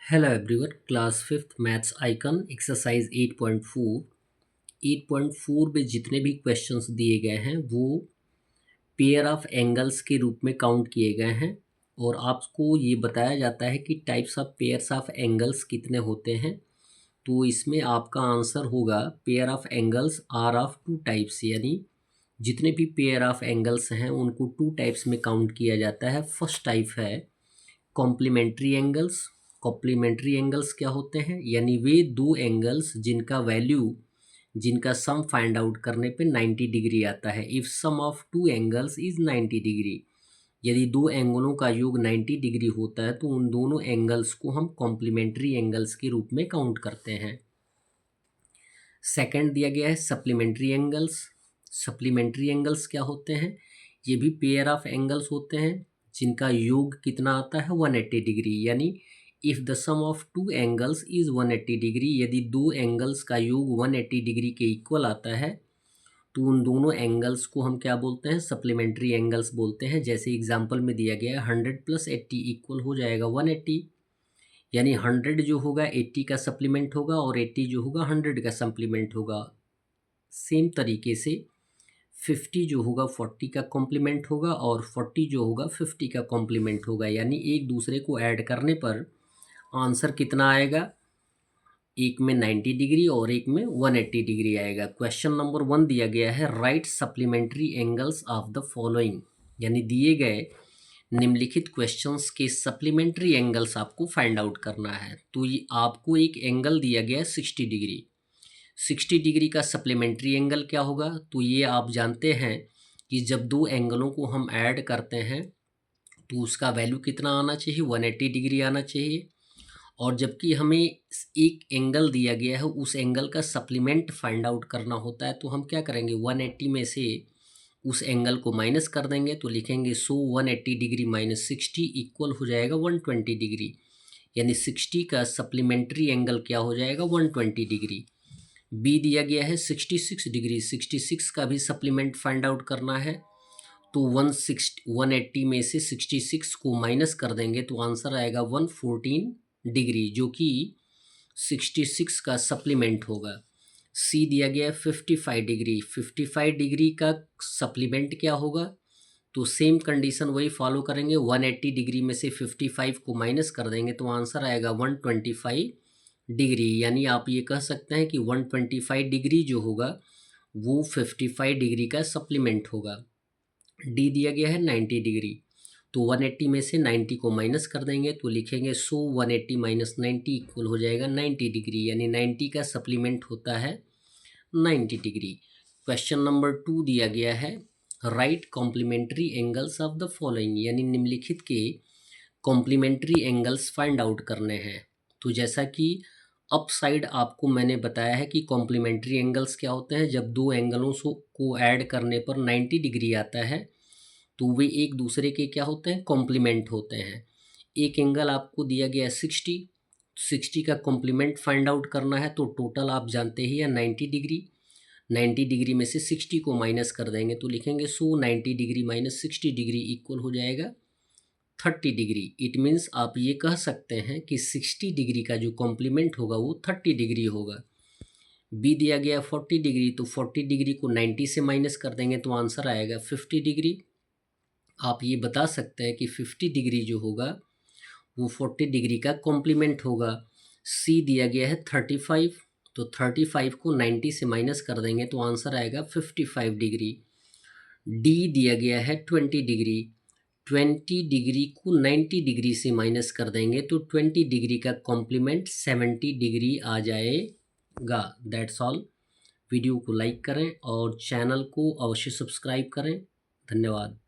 Hello everyone, class fifth maths icon exercise 8.4 में जितने भी क्वेश्चंस दिए गए हैं वो पेयर ऑफ एंगल्स के रूप में काउंट किए गए हैं और आपको ये बताया जाता है कि types of pairs of angles कितने होते हैं। तो इसमें आपका आंसर होगा pair of angles are of two types, यानी जितने भी पेयर ऑफ एंगल्स हैं उनको टू टाइप्स में काउंट किया जाता है। फर्स्ट टाइप है कॉम्प्लीमेंट्री एंगल्स। कॉम्प्लीमेंट्री एंगल्स क्या होते हैं? यानी वे दो एंगल्स जिनका सम फाइंड आउट करने पे 90 डिग्री आता है। If sum of two angles is 90 degree, यदि दो एंगलों का योग 90 डिग्री होता है तो उन दोनों एंगल्स को हम कॉम्प्लीमेंट्री एंगल्स के रूप में काउंट करते हैं। सेकंड दिया गया है सप्लीमेंट्री एंगल्स। सप्लीमेंट्री एंगल्स क्या होते हैं? ये भी पेयर ऑफ एंगल्स होते हैं जिनका योग कितना आता है 180 डिग्री, यानी if the sum of two angles is 180 degree, यदि दो एंगल्स का योग 180 डिग्री के इक्वल आता है तो उन दोनों एंगल्स को हम क्या बोलते हैं? सप्लीमेंट्री एंगल्स बोलते हैं। जैसे एग्जांपल में दिया गया है 100 + 80 इक्वल हो जाएगा 180, यानी 100 जो होगा 80 का सप्लीमेंट होगा और 80 जो होगा 100 का सप्लीमेंट होगा। सेम तरीके से 50 जो होगा 40 का कॉम्प्लीमेंट होगा और 40 जो होगा 50 का कॉम्प्लीमेंट होगा, यानी एक दूसरे को ऐड करने पर आंसर कितना आएगा? एक में 90 डिग्री और एक में 180 डिग्री आएगा। क्वेश्चन नंबर 1 दिया गया है right supplementary angles of the following, यानी दिए गए निम्नलिखित क्वेश्चंस के सप्लीमेंट्री एंगल्स आपको फाइंड आउट करना है। तो ये आपको एक एंगल दिया गया है 60 डिग्री। 60 डिग्री का सप्लीमेंट्री एंगल क्या होगा? तो ये आप जानते हैं कि जब दो एंगलों को हम ऐड करते हैं तो उसका वैल्यू कितना आना चाहिए? 180 डिग्री आना चाहिए। और जबकि हमें एक एंगल दिया गया है उस एंगल का सप्लीमेंट फाइंड आउट करना होता है, तो हम क्या करेंगे? 180 में से उस एंगल को माइनस कर देंगे तो लिखेंगे 180 डिग्री माइनस 60 इक्वल हो जाएगा 120 डिग्री, यानी 60 का सप्लीमेंट्री एंगल क्या हो जाएगा? 120 डिग्री। बी दिया गया है 66 डिग्री, 66 का भी सप्लीमेंट फाइंड आउट करना है तो 180 में से 66 को माइनस कर देंगे तो आंसर आएगा 114 डिग्री, जो कि 66 का सप्लीमेंट होगा। सी दिया गया है 55 डिग्री। 55 डिग्री का सप्लीमेंट क्या होगा? तो सेम कंडीशन वही फॉलो करेंगे, 180 डिग्री में से 55 को माइनस कर देंगे तो आंसर आएगा 125 डिग्री, यानी आप ये कह सकते हैं कि 125 डिग्री जो होगा वो 55 डिग्री का सप्लीमेंट होगा। डी दिया गया है 90 डिग्री, तो 180 में से 90 को माइनस कर देंगे तो लिखेंगे 180 माइनस 90 इक्वल हो जाएगा 90 डिग्री, यानी 90 का सप्लीमेंट होता है 90 डिग्री। क्वेश्चन नंबर 2 दिया गया है write complementary angles of the following, यानी निम्नलिखित के कॉम्प्लीमेंट्री एंगल्स फाइंड आउट करने हैं। तो जैसा कि अप साइड आपको मैंने बताया है कि कॉम्प्लीमेंट्री एंगल्स क्या होते हैं, जब दो एंगलों को ऐड करने पर 90 डिग्री आता है तो वे एक दूसरे के क्या होते हैं? कॉम्प्लीमेंट होते हैं। एक एंगल आपको दिया गया है 60 का कॉम्प्लीमेंट फाइंड आउट करना है तो टोटल आप जानते ही है 90 डिग्री। 90 डिग्री में से 60 को माइनस कर देंगे तो लिखेंगे 90 डिग्री माइनस 60 डिग्री इक्वल हो जाएगा 30 डिग्री। इट मीन्स आप ये कह सकते हैं कि 60 डिग्री का जो कॉम्प्लीमेंट होगा वो 30 डिग्री होगा। बी दिया गया 40 डिग्री, तो 40 डिग्री को 90 से माइनस कर देंगे तो आंसर आएगा 50 डिग्री। आप ये बता सकते हैं कि 50 डिग्री जो होगा वो 40 डिग्री का कॉम्प्लीमेंट होगा। सी दिया गया है 35, तो 35 को 90 से माइनस कर देंगे तो आंसर आएगा 55 डिग्री। डी दिया गया है 20 डिग्री, 20 डिग्री को 90 डिग्री से माइनस कर देंगे तो 20 डिग्री का कॉम्प्लीमेंट 70 डिग्री आ जाएगा। That's all. वीडियो को लाइक करें और चैनल को अवश्य सब्सक्राइब करें। धन्यवाद।